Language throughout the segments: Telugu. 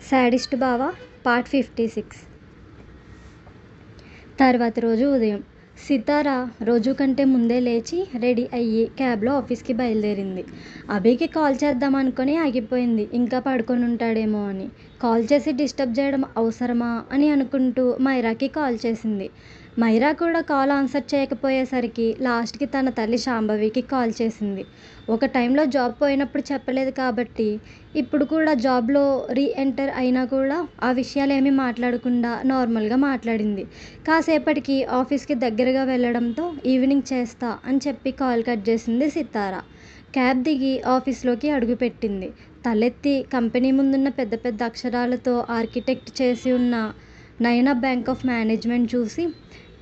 శాడిస్ట్ బావ పార్ట్ 56. తర్వాత రోజు ఉదయం సితార రోజు కంటే ముందే లేచి రెడీ అయ్యి క్యాబ్లో ఆఫీస్కి బయలుదేరింది. అభికి కాల్ చేద్దాం అనుకుని ఆగిపోయింది, ఇంకా పడుకొని ఉంటాడేమో అని. కాల్ చేసి డిస్టర్బ్ చేయడం అవసరమా అని అనుకుంటూ మైరాకి కాల్ చేసింది. మైరా కూడా కాల్ ఆన్సర్ చేయకపోయేసరికి లాస్ట్కి తన తల్లి శాంభవికి కాల్ చేసింది. ఒక టైంలో జాబ్ పోయినప్పుడు చెప్పలేదు కాబట్టి ఇప్పుడు కూడా జాబ్లో రీఎంటర్ అయినా కూడా ఆ విషయాలు ఏమీ మాట్లాడకుండా నార్మల్గా మాట్లాడింది. కాసేపటికి ఆఫీస్కి దగ్గరగా వెళ్ళడంతో ఈవినింగ్ చేస్తా అని చెప్పి కాల్ కట్ చేసింది సితార. క్యాబ్ దిగి ఆఫీస్లోకి అడుగుపెట్టింది. తలెత్తి కంపెనీ ముందున్న పెద్ద పెద్ద అక్షరాలతో ఆర్కిటెక్ట్ చేసి ఉన్న నయనా బ్యాంక్ ఆఫ్ మేనేజ్మెంట్ చూసి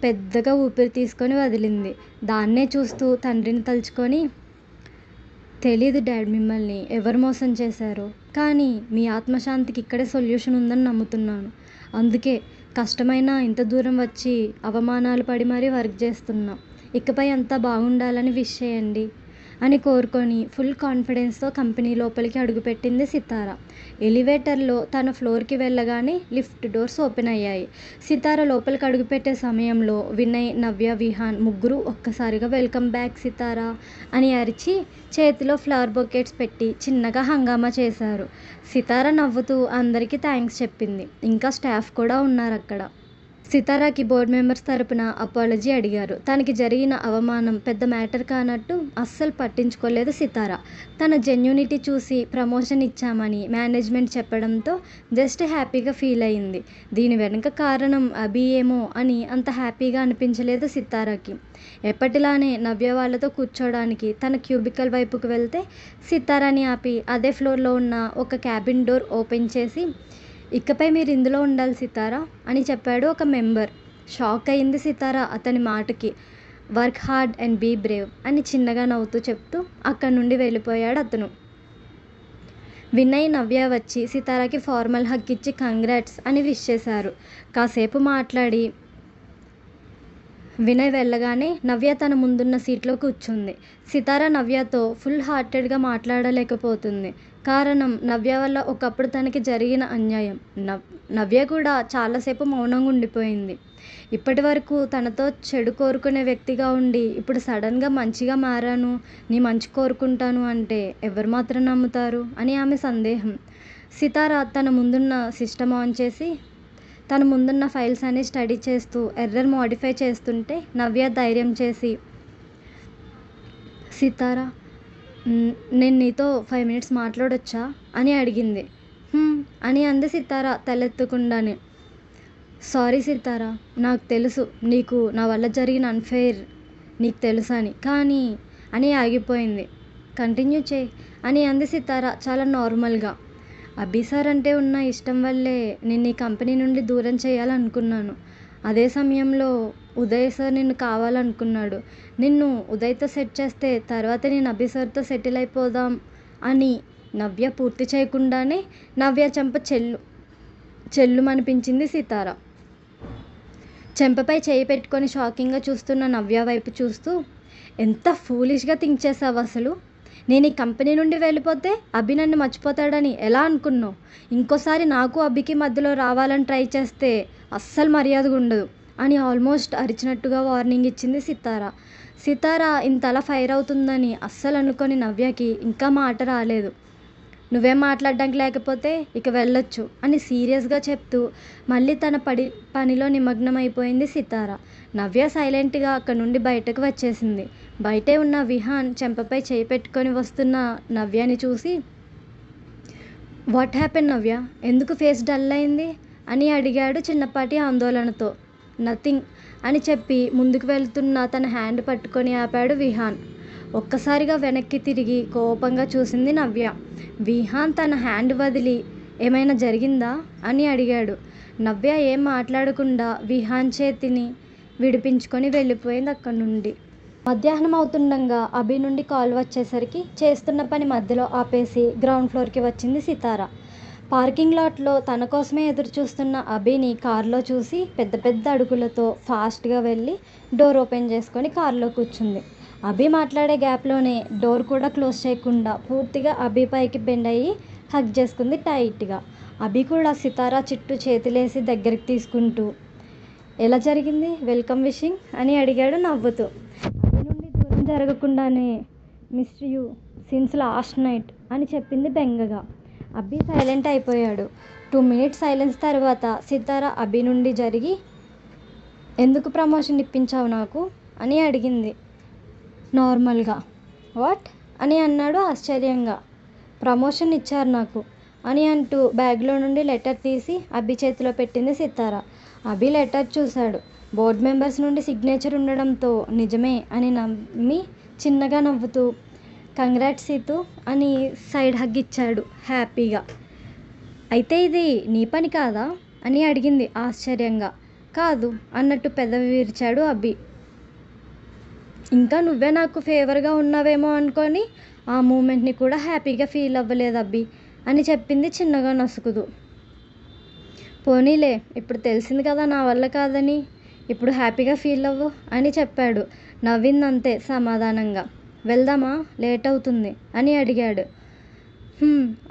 పెద్దగా ఊపిరి తీసుకొని వదిలింది. దాన్నే చూస్తూ తండ్రిని తలుచుకొని, తెలీదు డాడ్ మిమ్మల్ని ఎవరు మోసం చేశారో, కానీ మీ ఆత్మశాంతికి ఇక్కడే సొల్యూషన్ ఉందని నమ్ముతున్నాను. అందుకే కష్టమైనా ఇంత దూరం వచ్చి అవమానాలు పడి మరీ వర్క్ చేస్తున్నా. ఇకపై అంతా బాగుండాలని విష్ చేయండి అని కోరుకొని ఫుల్ కాన్ఫిడెన్స్తో కంపెనీ లోపలికి అడుగుపెట్టింది సితార. ఎలివేటర్లో తన ఫ్లోర్కి వెళ్ళగానే లిఫ్ట్ డోర్స్ ఓపెన్ అయ్యాయి. సితార లోపలికి అడుగుపెట్టే సమయంలో వినయ్, నవ్య, విహాన్ ముగ్గురు ఒక్కసారిగా వెల్కమ్ బ్యాక్ సితార అని అరిచి చేతిలో ఫ్లవర్ బొకెట్స్ పెట్టి చిన్నగా హంగామా చేశారు. సితార నవ్వుతూ అందరికీ థ్యాంక్స్ చెప్పింది. ఇంకా స్టాఫ్ కూడా ఉన్నారు అక్కడ. సితారాకి బోర్డ్ మెంబర్స్ తరపున అపాలజీ అడిగారు. తనకి జరిగిన అవమానం పెద్ద మ్యాటర్ కానట్టు అస్సలు పట్టించుకోలేదు సితార. తన జెన్యూనిటీ చూసి ప్రమోషన్ ఇచ్చామని మేనేజ్మెంట్ చెప్పడంతో జస్ట్ హ్యాపీగా ఫీల్ అయింది. దీని వెనుక కారణం అభి ఏమో అని అంత హ్యాపీగా అనిపించలేదు సితారాకి. ఎప్పటిలానే నవ్య వాళ్ళతో కూర్చోడానికి తన క్యూబికల్ వైపుకు వెళ్తే సితారాని ఆపి అదే ఫ్లోర్లో ఉన్న ఒక క్యాబిన్ డోర్ ఓపెన్ చేసి, ఇకపై మీరు ఇందులో ఉండాలి సితారా అని చెప్పాడు ఒక మెంబర్. షాక్ అయింది సితార అతని మాటకి. Work hard and be brave అని చిన్నగా నవ్వుతూ చెప్తూ అక్కడి నుండి వెళ్ళిపోయాడు అతను. వినయ్, నవ్య వచ్చి సితారాకి ఫార్మల్ హగ్ ఇచ్చి కంగ్రాట్స్ అని విష్ చేశారు. కాసేపు మాట్లాడి వినయ్ వెళ్ళగానే నవ్య తన ముందున్న సీట్లో కూర్చుంది. సితార నవ్యతో ఫుల్ హార్టెడ్గా మాట్లాడలేకపోతుంది. కారణం నవ్య వల్ల ఒకప్పుడు తనకి జరిగిన అన్యాయం. నవ్య కూడా చాలాసేపు మౌనంగా ఉండిపోయింది. ఇప్పటి వరకు తనతో చెడు కోరుకునే వ్యక్తిగా ఉండి ఇప్పుడు సడన్గా మంచిగా మారాను, నీ మంచి కోరుకుంటాను అంటే ఎవరు మాత్రం నమ్ముతారు అని ఆమె సందేహం. సితార తన ముందున్న సిస్టమ్ ఆన్ చేసి తన ముందున్న ఫైల్స్ అన్ని స్టడీ చేస్తూ ఎర్రర్ మోడిఫై చేస్తుంటే నవ్య ధైర్యం చేసి, సితార నేను నీతో 5 minutes మాట్లాడొచ్చా అని అడిగింది. అని అంది సితార తలెత్తకుండానే. సారీ సితార, నాకు తెలుసు నీకు నా వల్ల జరిగిన అన్ఫెయిర్ నీకు తెలుసు కానీ అని ఆగిపోయింది. కంటిన్యూ చేయి అని అంది సితార చాలా నార్మల్గా. అభి సార్ అంటే ఉన్న ఇష్టం వల్లే నేను ఈ కంపెనీ నుండి దూరం చేయాలనుకున్నాను. అదే సమయంలో ఉదయ్ సార్ నిన్ను కావాలనుకున్నాడు. నిన్ను ఉదయ్తో సెట్ చేస్తే తర్వాత నేను అభి సార్తో సెటిల్ అయిపోదాం అని. నవ్య పూర్తి చేయకుండానే నవ్య చెంప చెల్లుమనిపించింది సితార. చెంపపై చేయి పెట్టుకొని షాకింగ్గా చూస్తున్న నవ్య వైపు చూస్తూ, ఎంత ఫూలిష్గా థింక్ చేసావు అసలు. నేను ఈ కంపెనీ నుండి వెళ్ళిపోతే అభి నన్ను మర్చిపోతాడని ఎలా అనుకున్నావు? ఇంకోసారి నాకు అభికి మధ్యలో రావాలని ట్రై చేస్తే అస్సలు మర్యాదగా ఉండదు అని ఆల్మోస్ట్ అరిచినట్టుగా వార్నింగ్ ఇచ్చింది సితార. సితార ఇంతలా ఫైర్ అవుతుందని అస్సలు అనుకొని నవ్యకి ఇంకా మాట రాలేదు. నువ్వేం మాట్లాడడానికి లేకపోతే ఇక వెళ్ళొచ్చు అని సీరియస్గా చెప్తూ మళ్ళీ తన పనిలో నిమగ్నం అయిపోయింది సితార. నవ్య సైలెంట్గా అక్కడి నుండి బయటకు వచ్చేసింది. బయటే ఉన్న విహాన్ చెంపపై చేయి పెట్టుకొని వస్తున్న నవ్యని చూసి, వాట్ హ్యాపెన్ నవ్య, ఎందుకు ఫేస్ డల్ అయింది అని అడిగాడు చిన్నపాటి ఆందోళనతో. నథింగ్ అని చెప్పి ముందుకు వెళ్తున్న తన హ్యాండ్ పట్టుకొని ఆపాడు విహాన్. ఒక్కసారిగా వెనక్కి తిరిగి కోపంగా చూసింది నవ్య. విహాన్ తన హ్యాండ్ వదిలి, ఏమైనా జరిగిందా అని అడిగాడు. నవ్య ఏం మాట్లాడకుండా విహాన్ చేతిని విడిపించుకొని వెళ్ళిపోయింది అక్కడి నుండి. మధ్యాహ్నం అవుతుండగా అభి నుండి కాల్ వచ్చేసరికి చేస్తున్న పని మధ్యలో ఆపేసి గ్రౌండ్ ఫ్లోర్కి వచ్చింది సితార. పార్కింగ్ లాట్లో తన కోసమే ఎదురు చూస్తున్న అభిని కారులో చూసి పెద్ద పెద్ద అడుగులతో ఫాస్ట్గా వెళ్ళి డోర్ ఓపెన్ చేసుకొని కారులో కూర్చుంది. అభి మాట్లాడే గ్యాప్లోనే డోర్ కూడా క్లోజ్ చేయకుండా పూర్తిగా అభి పైకి బెండ్ అయ్యి హగ్ చేసుకుంది టైట్గా. అభి కూడా సితారా చుట్టూ చేతులేసి దగ్గరికి తీసుకుంటూ, ఎలా జరిగింది వెల్కమ్ విషింగ్ అని అడిగాడు నవ్వుతూ. అభి నుండి దూరం జరగకుండానే, missed you since last night అని చెప్పింది బెంగగా. అభి సైలెంట్ అయిపోయాడు. 2 minutes సైలెన్స్ తర్వాత సితారా అభి నుండి జరిగి, ఎందుకు ప్రమోషన్ ఇప్పించావు నాకు అని అడిగింది నార్మల్గా. వాట్ అని అన్నాడు ఆశ్చర్యంగా. ప్రమోషన్ ఇచ్చారు నాకు అని అంటూ బ్యాగ్లో నుండి లెటర్ తీసి అభి చేతిలో పెట్టింది సితారా. అభి లెటర్ చూశాడు. బోర్డ్ మెంబర్స్ నుండి సిగ్నేచర్ ఉండడంతో నిజమే అని నమ్మి చిన్నగా నవ్వుతూ, కంగ్రాట్స్ సీతు అని సైడ్ హగ్ ఇచ్చాడు హ్యాపీగా. అయితే ఇది నీ పని కాదా అని అడిగింది ఆశ్చర్యంగా. కాదు అన్నట్టు పెదవి విరిచాడు అభి. ఇంకా నువ్వే నాకు ఫేవర్గా ఉన్నావేమో అనుకొని ఆ మూమెంట్ని కూడా హ్యాపీగా ఫీల్ అవ్వలేదు అభి అని చెప్పింది చిన్నగా నసుకుతూ. పోనీలే, ఇప్పుడు తెలిసింది కదా నా వల్ల కాదని, ఇప్పుడు హ్యాపీగా ఫీల్ అవ్వు అని చెప్పాడు నవ్విందంతే సమాధానంగా. వెళ్దామా, లేట్ అవుతుంది అని అడిగాడు.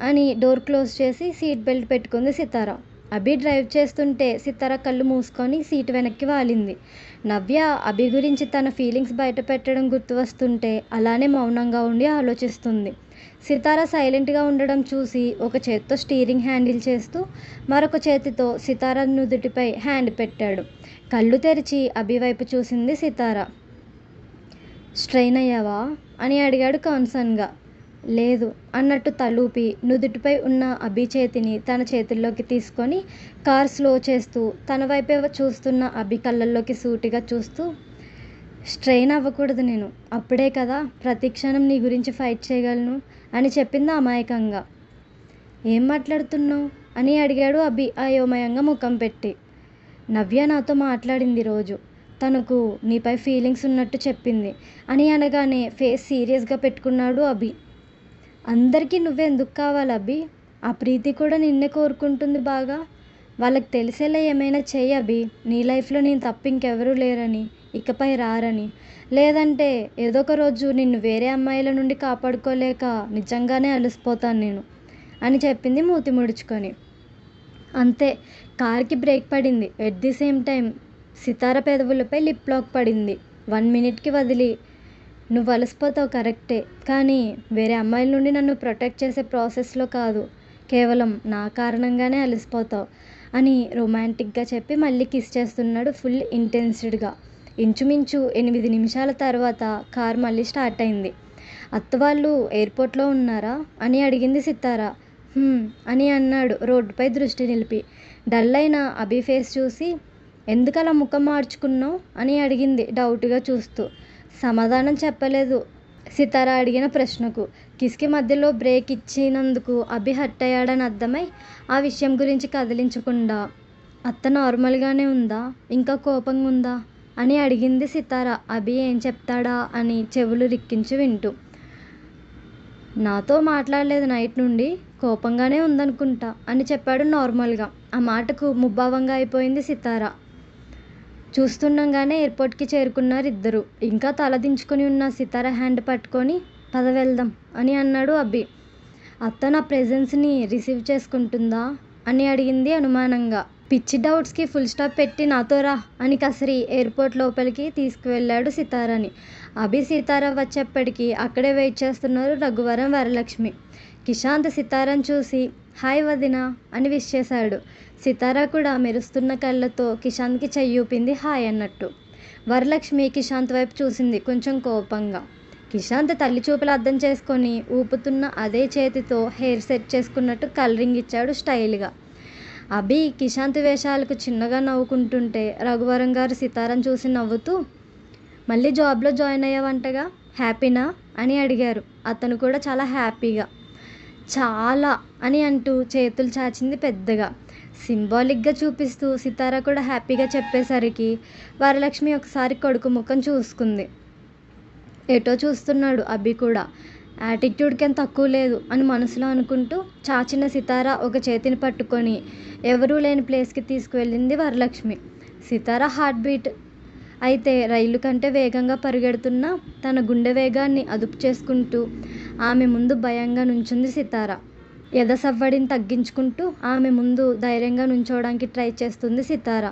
అని డోర్ క్లోజ్ చేసి సీట్ బెల్ట్ పెట్టుకుంది సితారా. అభి డ్రైవ్ చేస్తుంటే సితారా కళ్ళు మూసుకొని సీట్ వెనక్కి వాలింది. నవ్య అభి గురించి తన ఫీలింగ్స్ బయట పెట్టడం గుర్తు వస్తుంటే అలానే మౌనంగా ఉండి ఆలోచిస్తుంది. సితారా సైలెంట్గా ఉండడం చూసి ఒక చేత్తో స్టీరింగ్ హ్యాండిల్ చేస్తూ మరొక చేతితో సితారా నుదుటిపై హ్యాండ్ పెట్టాడు. కళ్ళు తెరిచి అభి వైపు చూసింది సితారా. స్ట్రెయిన్ అయ్యావా అని అడిగాడు కన్సర్న్గా. లేదు అన్నట్టు తలూపి నుదుటిపై ఉన్న అభి చేతిని తన చేతుల్లోకి తీసుకొని కార్ స్లో చేస్తూ తన వైపే చూస్తున్న అభి కళ్ళల్లోకి సూటిగా చూస్తూ, స్ట్రెయిన్ అవ్వకూడదు నేను, అప్పుడే కదా ప్రతి క్షణం నీ గురించి ఫైట్ చేయగలను అని చెప్పింది అమాయకంగా. ఏం మాట్లాడుతున్నావు అని అడిగాడు అభి అయోమయంగా ముఖం పెట్టి. నవ్య నాతో మాట్లాడింది రోజు, తనకు నీపై ఫీలింగ్స్ ఉన్నట్టు చెప్పింది అని అనగానే ఫేస్ సీరియస్గా పెట్టుకున్నాడు అభి. అందరికీ నువ్వే ఎందుకు కావాలి అభి? ఆ ప్రీతి కూడా నిన్నే కోరుకుంటుంది బాగా. వాళ్ళకి తెలిసేలా ఏమైనా చెయ్యి అభి, నీ లైఫ్లో నేను తప్ప ఇంకెవరూ లేరని, ఇకపై రారని. లేదంటే ఏదో ఒక రోజు నిన్ను వేరే అమ్మాయిల నుండి కాపాడుకోలేక నిజంగానే అలసిపోతాను నేను అని చెప్పింది మూతి ముడుచుకొని. అంతే, కార్కి బ్రేక్ పడింది. At the same time Sitara పెదవులపై లిప్ లాక్ పడింది. 1 minute వదిలి, నువ్వు అలసిపోతావు కరెక్టే, కానీ వేరే అమ్మాయిల నుండి నన్ను ప్రొటెక్ట్ చేసే ప్రాసెస్లో కాదు, కేవలం నా కారణంగానే అలసిపోతావు అని రొమాంటిక్గా చెప్పి మళ్ళీ కిస్ చేస్తున్నాడు ఫుల్ ఇంటెన్స్డ్గా. ఇంచుమించు 8 నిమిషాల తర్వాత కార్ మళ్ళీ స్టార్ట్ అయింది. అత్త వాళ్ళు ఎయిర్పోర్ట్లో ఉన్నారా అని అడిగింది సితారా. అని అన్నాడు రోడ్డుపై దృష్టి నిలిపి. డల్ అయిన అభి ఫేస్ చూసి, ఎందుకలా ముఖం మార్చుకున్నావు అని అడిగింది డౌట్గా చూస్తూ. సమాధానం చెప్పలేదు సితారా అడిగిన ప్రశ్నకు. కిస్కి మధ్యలో బ్రేక్ ఇచ్చినందుకు అభి హర్ట్ అయ్యాడని అర్థమై ఆ విషయం గురించి కదిలించకుండా, అత్త నార్మల్గానే ఉందా, ఇంకా కోపంగా ఉందా అని అడిగింది సితారా అభి ఏం చెప్తాడా అని చెవులు రిక్కించి వింటూ. నాతో మాట్లాడలేదు నైట్ నుండి, కోపంగానే ఉందనుకుంటా అని చెప్పాడు నార్మల్గా. ఆ మాటకు ముభావంగా అయిపోయింది సితారా. చూస్తుండగానే ఎయిర్పోర్ట్కి చేరుకున్నారు ఇద్దరు. ఇంకా తలదించుకొని ఉన్న సితారా హ్యాండ్ పట్టుకొని, పద వెళ్దాం అని అన్నాడు అభి. అత్త నా ప్రెజెన్స్ని రిసీవ్ చేసుకుంటుందా అని అడిగింది అనుమానంగా. పిచ్చి డౌట్స్కి ఫుల్ స్టాప్ పెట్టి నాతో రా అని కసిరి ఎయిర్పోర్ట్ లోపలికి తీసుకువెళ్ళాడు సితారాని. అభి సితారా వచ్చేప్పటికి అక్కడే వెయిట్ చేస్తున్నారు రఘువరం వరలక్ష్మి. కిషాంత్ సితారాని చూసి హాయ్ వదినా అని విష్ చేశాడు. సితారా కూడా మెరుస్తున్న కళ్ళతో కిషాంత్కి చెయ్యూపింది హాయ్ అన్నట్టు. వరలక్ష్మి కిషాంత్ వైపు చూసింది కొంచెం కోపంగా. కిషాంత్ తల్లి చూపులు అర్థం చేసుకొని ఊపుతున్న అదే చేతితో హెయిర్ సెట్ చేసుకున్నట్టు కలరింగ్ ఇచ్చాడు స్టైల్గా. అభి కిషాంత్ వేషాలకు చిన్నగా నవ్వుకుంటుంటే రఘువరం గారు సితారాని చూసి నవ్వుతూ, మళ్ళీ జాబ్లో జాయిన్ అయ్యావంటగా, హ్యాపీనా అని అడిగారు. అతను కూడా చాలా హ్యాపీగా, చాలా అని అంటూ చేతులు చాచింది పెద్దగా. సింబాలిక్గా చూపిస్తూ సితారా కూడా హ్యాపీగా చెప్పేసరికి వరలక్ష్మి ఒకసారి కొడుకు ముఖం చూసుకుంది. ఎటో చూస్తున్నాడు అభి కూడా. యాటిట్యూడ్కేం తక్కువ లేదు అని మనసులో అనుకుంటూ చాచిన సితారా ఒక చేతిని పట్టుకొని ఎవరూ లేని ప్లేస్కి తీసుకువెళ్ళింది వరలక్ష్మి. సితారా హార్ట్ బీట్ అయితే రైలు కంటే వేగంగా పరిగెడుతున్న తన గుండె వేగాన్ని అదుపు చేసుకుంటూ ఆమె ముందు భయంగా నుంచుంది సితారా. ఎదసవ్వడిని తగ్గించుకుంటూ ఆమె ముందు ధైర్యంగా నుంచోడానికి ట్రై చేస్తుంది సితార.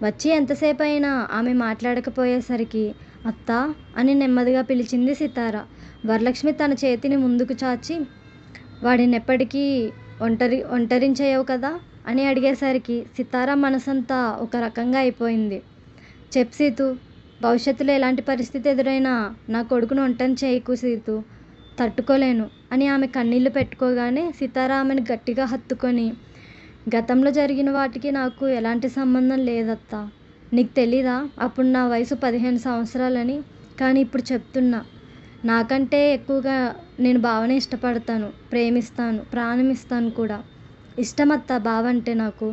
వచ్చి ఎంతసేపు అయినా ఆమె మాట్లాడకపోయేసరికి అత్తా అని నెమ్మదిగా పిలిచింది సితార. వరలక్ష్మి తన చేతిని ముందుకు చాచి వాడినెప్పటికీ ఒంటరించేయవు కదా అని అడిగేసరికి సితార మనసంతా ఒక రకంగా అయిపోయింది. చెప్ సీతు, భవిష్యత్తులో ఎలాంటి పరిస్థితి ఎదురైనా నా కొడుకును ఒంటరి చేయకు సీతు, తట్టుకోలేను అని ఆమె కన్నీళ్లు పెట్టుకోగానే సితార ఆమెను గట్టిగా హత్తుకొని, గతంలో జరిగిన వాటికి నాకు ఎలాంటి సంబంధం లేదత్తా. నీకు తెలీదా అప్పుడు నా వయసు 15 సంవత్సరాలని? కానీ ఇప్పుడు చెప్తున్నా, నాకంటే ఎక్కువగా నేను బావనే ఇష్టపడతాను, ప్రేమిస్తాను, ప్రాణం ఇస్తాను కూడా. ఇష్టమత్తా బావ అంటే నాకు.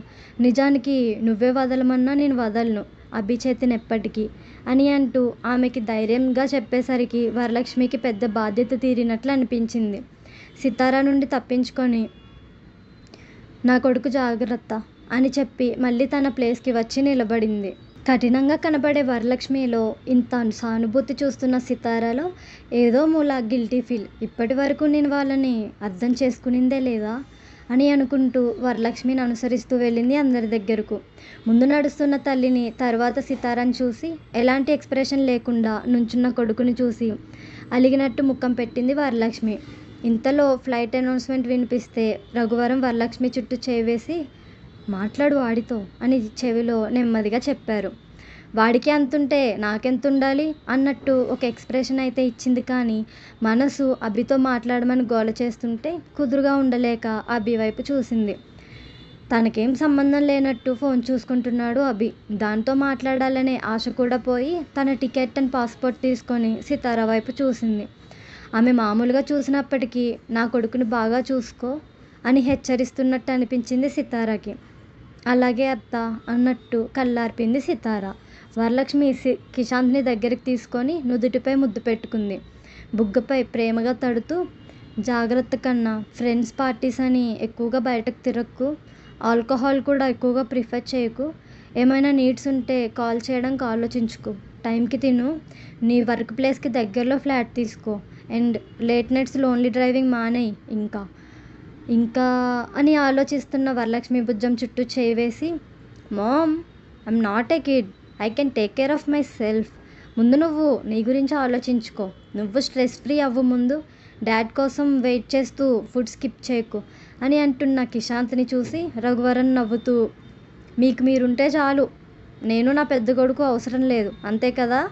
నిజానికి నువ్వే వదలమన్నా నేను వదలను అభి చేతిని ఎప్పటికీ అని అంటూ ఆమెకి ధైర్యంగా చెప్పేసరికి వరలక్ష్మికి పెద్ద బాధ్యత తీరినట్లు అనిపించింది. సితార నుండి తప్పించుకొని నా కొడుకు జాగ్రత్త అని చెప్పి మళ్ళీ తన ప్లేస్కి వచ్చి నిలబడింది. కఠినంగా కనబడే వరలక్ష్మిలో ఇంత సానుభూతి చూస్తున్న సితారలో ఏదో మూల గిల్టీ ఫీల్. ఇప్పటి వరకు నేను వాళ్ళని అర్థం చేసుకునిందే లేదా అని అనుకుంటూ వరలక్ష్మిని అనుసరిస్తూ వెళ్ళింది అందరి దగ్గరకు. ముందు నడుస్తున్న తల్లిని, తర్వాత సితారాని చూసి ఎలాంటి ఎక్స్ప్రెషన్ లేకుండా నుంచున్న కొడుకుని చూసి అలిగినట్టు ముఖం పెట్టింది వరలక్ష్మి. ఇంతలో ఫ్లైట్ అనౌన్స్మెంట్ వినిపిస్తే రఘువరం వరలక్ష్మి చుట్టూ చేవేసి మాట్లాడు వాడితో అని చెవిలో నెమ్మదిగా చెప్పారు. వాడికి అంతుంటే నాకెంత ఉండాలి అన్నట్టు ఒక ఎక్స్ప్రెషన్ అయితే ఇచ్చింది. కానీ మనసు అభితో మాట్లాడమని గోల చేస్తుంటే కుదురుగా ఉండలేక అభి వైపు చూసింది. తనకేం సంబంధం లేనట్టు ఫోన్ చూసుకుంటున్నాడు అభి. దాంతో మాట్లాడాలనే ఆశ కూడా పోయి తన టికెట్ అండ్ పాస్పోర్ట్ తీసుకొని సితార వైపు చూసింది. ఆమె మామూలుగా చూసినప్పటికీ నా కొడుకుని బాగా చూసుకో అని హెచ్చరిస్తున్నట్టు అనిపించింది సితారాకి. అలాగే అత్త అన్నట్టు కళ్ళార్పింది సితార. వరలక్ష్మి కిషాంత్ని దగ్గరికి తీసుకొని నుదుటిపై ముద్దు పెట్టుకుంది. బుగ్గపై ప్రేమగా తడుతూ, జాగ్రత్త కన్నా, ఫ్రెండ్స్ పార్టీస్ అని ఎక్కువగా బయటకు తిరగకు, ఆల్కహాల్ కూడా ఎక్కువగా ప్రిఫర్ చేయకు, ఏమైనా నీడ్స్ ఉంటే కాల్ చేయడానికి ఆలోచించుకో, టైంకి తిను, నీ వర్క్ ప్లేస్కి దగ్గరలో ఫ్లాట్ తీసుకో, and late nights lonely driving మానేయి ఇంకా అని ఆలోచిస్తున్న వరలక్ష్మి భుజం చుట్టూ చేయి వేసి, mom I'm not a kid, I can take care of myself. ముందు నువ్వు నీ గురించి ఆలోచించుకో, నువ్వు స్ట్రెస్ ఫ్రీ అవ్వు ముందు, డాడ్ కోసం వెయిట్ చేస్తూ ఫుడ్ స్కిప్ చేయకు అని అంటున్న కిషాంత్ని చూసి రఘువరన్ నవ్వుతూ, మీకు మీరుంటే చాలు, నేను నా పెద్ద కొడుకు అవసరం లేదు అంతే కదా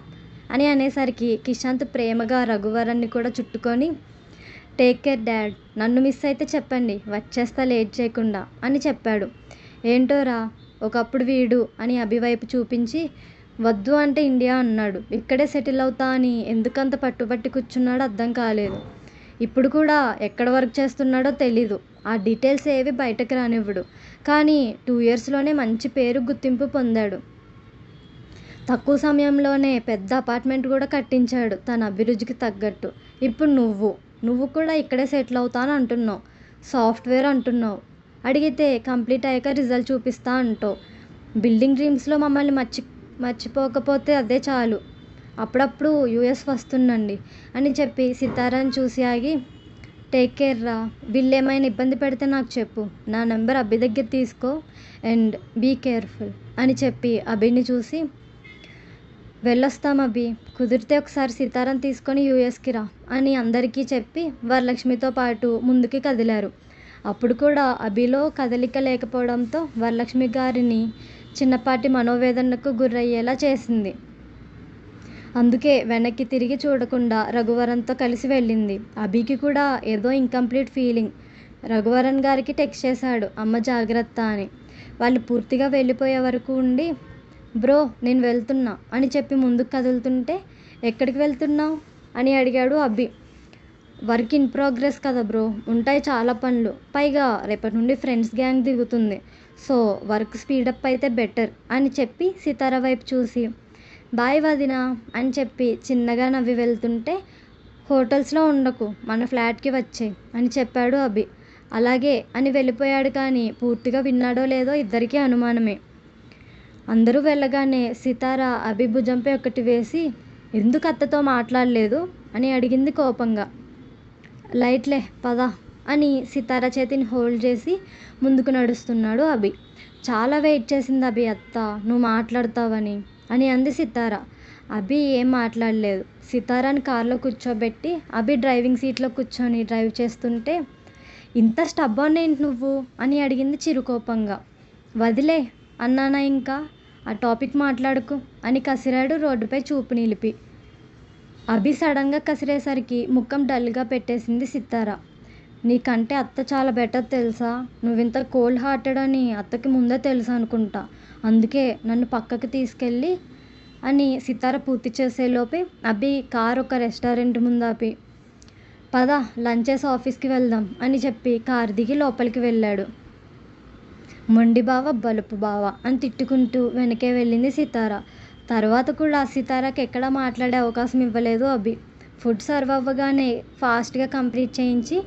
అని అనేసరికి కిషాంత్ ప్రేమగా రఘువరన్ని కూడా చుట్టుకొని, టేక్ కేర్ డాడ్, నన్ను మిస్ అయితే చెప్పండి, వచ్చేస్తా లేట్ చేయకుండా అని చెప్పాడు. ఏంటోరా ఒకప్పుడు వీడు అని అభి వైపు చూపించి, వద్దు అంటే ఇండియా అన్నాడు, ఇక్కడే సెటిల్ అవుతా అని ఎందుకంత పట్టుబట్టి కూర్చున్నాడో అర్థం కాలేదు. ఇప్పుడు కూడా ఎక్కడ వర్క్ చేస్తున్నాడో తెలీదు, ఆ డీటెయిల్స్ ఏవి బయటకు రానివ్వడు. కానీ 2 ఇయర్స్లోనే మంచి పేరు గుర్తింపు పొందాడు. తక్కువ సమయంలోనే పెద్ద అపార్ట్మెంట్ కూడా కట్టించాడు తన అభిరుచికి తగ్గట్టు. ఇప్పుడు నువ్వు కూడా ఇక్కడే సెటిల్ అవుతాను అంటున్నావు, సాఫ్ట్వేర్ అంటున్నావు, అడిగితే కంప్లీట్ అయ్యాక రిజల్ట్ చూపిస్తా అంటావు. బిల్డింగ్ డ్రీమ్స్లో మమ్మల్ని మర్చిపోకపోతే అదే చాలు, అప్పుడప్పుడు యూఎస్ వస్తుండండి అని చెప్పి సితారాని చూసి ఆగి, టేక్ కేర్ రా, వీళ్ళు ఏమైనా ఇబ్బంది పెడితే నాకు చెప్పు, నా నెంబర్ అభి దగ్గర తీసుకో, అండ్ బీ కేర్ఫుల్ అని చెప్పి అభిని చూసి, వెళ్ళొస్తాం అభి, కుదిరితే ఒకసారి సితారాని తీసుకొని యూఎస్కి రా అని అందరికీ చెప్పి వరలక్ష్మితో పాటు ముందుకి కదిలారు. అప్పుడు కూడా అభిలో కదలిక లేకపోవడంతో వరలక్ష్మి గారిని చిన్నపాటి మనోవేదనకు గురయ్యేలా చేసింది. అందుకే వెనక్కి తిరిగి చూడకుండా రఘువరన్తో కలిసి వెళ్ళింది. అభికి కూడా ఏదో ఇన్కంప్లీట్ ఫీలింగ్. రఘువరన్ గారికి టెక్స్ట్ చేశాడు, అమ్మ జాగ్రత్త అని. వాళ్ళు పూర్తిగా వెళ్ళిపోయే వరకు ఉండి, బ్రో నేను వెళ్తున్నా అని చెప్పి ముందుకు కదులుతుంటే, ఎక్కడికి వెళ్తున్నావు అని అడిగాడు అభి. వర్క్ ఇన్ ప్రోగ్రెస్ కదా బ్రో, ఉంటాయి చాలా పనులు, పైగా రేపటి నుండి ఫ్రెండ్స్ గ్యాంగ్ దిగుతుంది, సో వర్క్ స్పీడప్ అయితే బెటర్ అని చెప్పి సితార వైపు చూసి, బాయ్ వదినా అని చెప్పి చిన్నగా నవ్వి వెళ్తుంటే, హోటల్స్లో ఉండకు, మన ఫ్లాట్కి వచ్చే అని చెప్పాడు అభి. అలాగే అని వెళ్ళిపోయాడు. కానీ పూర్తిగా విన్నాడో లేదో ఇద్దరికీ అనుమానమే. అందరూ వెళ్ళగానే సితార అభి భుజంపై ఒకటి వేసి, ఎందుకు అత్తతో మాట్లాడలేదు అని అడిగింది కోపంగా. లైట్లే పద అని సితార చేతిని హోల్డ్ చేసి ముందుకు నడుస్తున్నాడు అభి. చాలా వెయిట్ చేసింది అభి అత్త, నువ్వు మాట్లాడతావని అని అంది సితార. అభి ఏం మాట్లాడలేదు. సితారాని కారులో కూర్చోబెట్టి అభి డ్రైవింగ్ సీట్లో కూర్చొని డ్రైవ్ చేస్తుంటే, ఇంత స్టబ్బర్న్ ఏంటి నువ్వు అని అడిగింది చిరుకోపంగా. వదిలే అన్నానా, ఇంకా ఆ టాపిక్ మాట్లాడుకు అని కసిరాడు రోడ్డుపై చూపు నిలిపి. అభి సడన్గా కసిరేసరికి ముఖం డల్గా పెట్టేసింది సితార. నీకంటే అత్త చాలా బెటర్ తెలుసా, నువ్వింత కోల్డ్ హార్టెడ్ అని అత్తకి ముందే తెలుసు అనుకుంటా, అందుకే నన్ను పక్కకి తీసుకెళ్ళి అని సితార పూర్తి చేసేలోపే అభి కార్ ఒక రెస్టారెంట్ ముందు ఆపి, పద లంచ్ చేసి ఆఫీస్కి వెళ్దాం అని చెప్పి కారు దిగి లోపలికి వెళ్ళాడు. మొండి బావ, బలుపు బావ అని తిట్టుకుంటూ వెనకే వెళ్ళింది సితార. తర్వాత కూడా సితారాకి ఎక్కడా మాట్లాడే అవకాశం ఇవ్వలేదు అభి. ఫుడ్ సర్వ్ అవ్వగానే ఫాస్ట్గా కంప్లీట్ చేయించి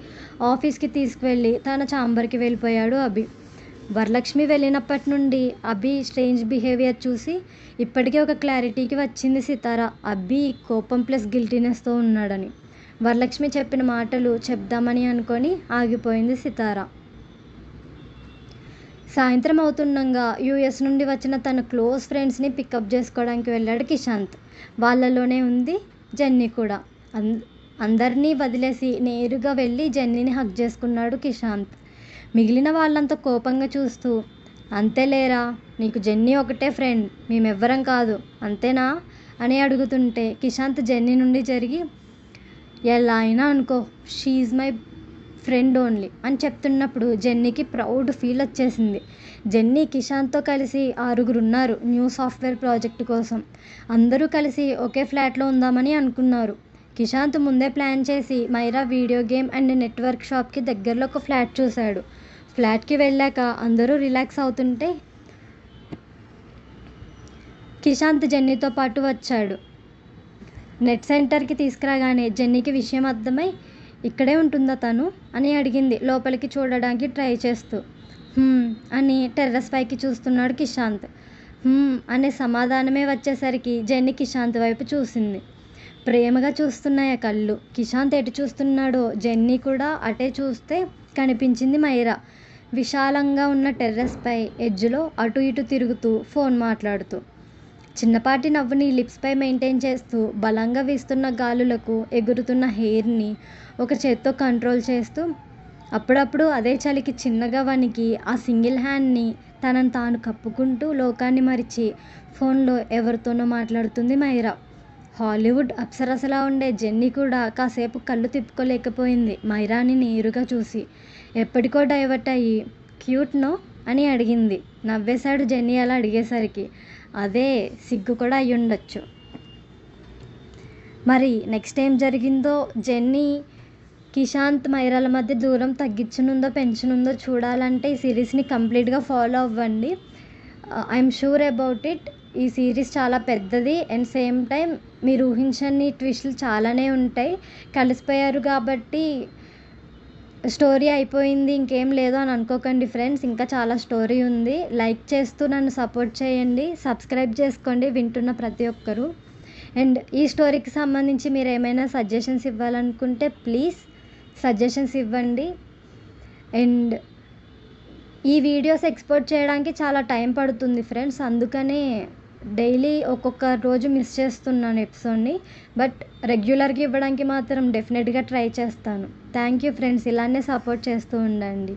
ఆఫీస్కి తీసుకువెళ్ళి తన ఛాంబర్కి వెళ్ళిపోయాడు అభి. వరలక్ష్మి వెళ్ళినప్పటి నుండి అభి స్ట్రేంజ్ బిహేవియర్ చూసి ఇప్పటికే ఒక క్లారిటీకి వచ్చింది సితార, అభి కోపం ప్లస్ గిల్టీనెస్తో ఉన్నాడని. వరలక్ష్మి చెప్పిన మాటలు చెప్దామని అనుకొని ఆగిపోయింది సితార. సాయంత్రం అవుతుండగా యూఎస్ నుండి వచ్చిన తన క్లోజ్ ఫ్రెండ్స్ని పికప్ చేసుకోవడానికి వెళ్ళాడు కిషాంత్. వాళ్ళలోనే ఉంది జెన్నీ కూడా. అందరినీ వదిలేసి నేరుగా వెళ్ళి జెన్నీని హగ్ చేసుకున్నాడు కిషాంత్. మిగిలిన వాళ్ళంతా కోపంగా చూస్తూ, అంతేలేరా, నీకు జెన్నీ ఒకటే ఫ్రెండ్, మేమెవ్వరం కాదు అంతేనా అని అడుగుతుంటే కిషాంత్ జెన్నీ నుండి జరిగి, ఎలా అయినా అనుకో, షీఈ్ మై ఫ్రెండ్ ఓన్లీ అని చెప్తున్నప్పుడు జెన్నీకి ప్రౌడ్ ఫీల్ వచ్చేసింది. జెన్నీ కిషాంత్తో కలిసి 6 ఉన్నారు న్యూ సాఫ్ట్వేర్ ప్రాజెక్టు కోసం. అందరూ కలిసి ఒకే ఫ్లాట్లో ఉందామని అనుకున్నారు. కిషాంత్ ముందే ప్లాన్ చేసి Myra video game and network షాప్కి దగ్గరలో ఒక ఫ్లాట్ చూశాడు. ఫ్లాట్కి వెళ్ళాక అందరూ రిలాక్స్ అవుతుంటే కిషాంత్ జెన్నీతో పాటు వచ్చాడు. నెట్ సెంటర్కి తీసుకురాగానే జెన్నీకి విషయం అర్థమై, ఇక్కడే ఉంటుందా తను అని అడిగింది లోపలికి చూడడానికి ట్రై చేస్తూ. అని టెర్రస్ పైకి చూస్తున్నాడు కిషాంత్. అనే సమాధానమే వచ్చేసరికి జెన్నీ కిషాంత్ వైపు చూసింది. ప్రేమగా చూస్తున్నాయి ఆ కళ్ళు. కిషాంత్ ఎటు చూస్తున్నాడో జెన్నీ కూడా అటే చూస్తే కనిపించింది మైరా విశాలంగా ఉన్న టెర్రస్పై ఎడ్జ్లో అటు ఇటు తిరుగుతూ ఫోన్ మాట్లాడుతూ. చిన్నపాటి నవ్వుని లిప్స్పై మెయింటైన్ చేస్తూ బలంగా వీస్తున్న గాలులకు ఎగురుతున్న హెయిర్ని ఒక చేత్తో కంట్రోల్ చేస్తూ, అప్పుడప్పుడు అదే చలికి చిన్నగా వణికి ఆ సింగిల్ హ్యాండ్ని తనను తాను కప్పుకుంటూ లోకాన్ని మరిచి ఫోన్లో ఎవరితోనో మాట్లాడుతుంది మైరా. హాలీవుడ్ అప్సరసలా ఉండే జెన్నీ కూడా కాసేపు కళ్ళు తిప్పుకోలేకపోయింది మైరాని నేరుగా చూసి. ఎప్పటికో డైవర్ట్ అయ్యి, క్యూట్ నో అని అడిగింది. నవ్వేశాడు జెన్నీ అలా అడిగేసరికి. అదే సిగ్గు కూడా అయ్యుండొచ్చు. మరి నెక్స్ట్ ఏం జరిగిందో, జెన్నీ కిషాంత్ మైరాల మధ్య దూరం తగ్గించనుందో పెంచనుందో చూడాలంటే ఈ సిరీస్ని కంప్లీట్గా ఫాలో అవ్వండి. I'm sure about it. ఈ సిరీస్ చాలా పెద్దది అండ్ సేమ్ టైం మీరు ఊహించని ట్విస్టులు చాలానే ఉంటాయి. కలిసిపోయారు కాబట్టి స్టోరీ అయిపోయింది ఇంకేం లేదు అని అనుకోకండి ఫ్రెండ్స్, ఇంకా చాలా స్టోరీ ఉంది. లైక్ చేస్తూ నన్ను సపోర్ట్ చేయండి, సబ్స్క్రైబ్ చేసుకోండి వింటున్న ప్రతి ఒక్కరూ. అండ్ ఈ స్టోరీకి సంబంధించి మీరు ఏమైనా సజెషన్స్ ఇవ్వాలనుకుంటే ప్లీజ్ సజెషన్స్ ఇవ్వండి. అండ్ ఈ వీడియోస్ ఎక్స్పోర్ట్ చేయడానికి చాలా టైం పడుతుంది ఫ్రెండ్స్, అందుకనే డైలీ ఒక్కొక్క రోజు మిస్ చేస్తున్నాను ఎపిసోడ్ని. బట్ రెగ్యులర్గా ఇవ్వడానికి మాత్రం డెఫినెట్గా ట్రై చేస్తాను. థ్యాంక్ యూ ఫ్రెండ్స్, ఇలానే సపోర్ట్ చేస్తూ ఉండండి.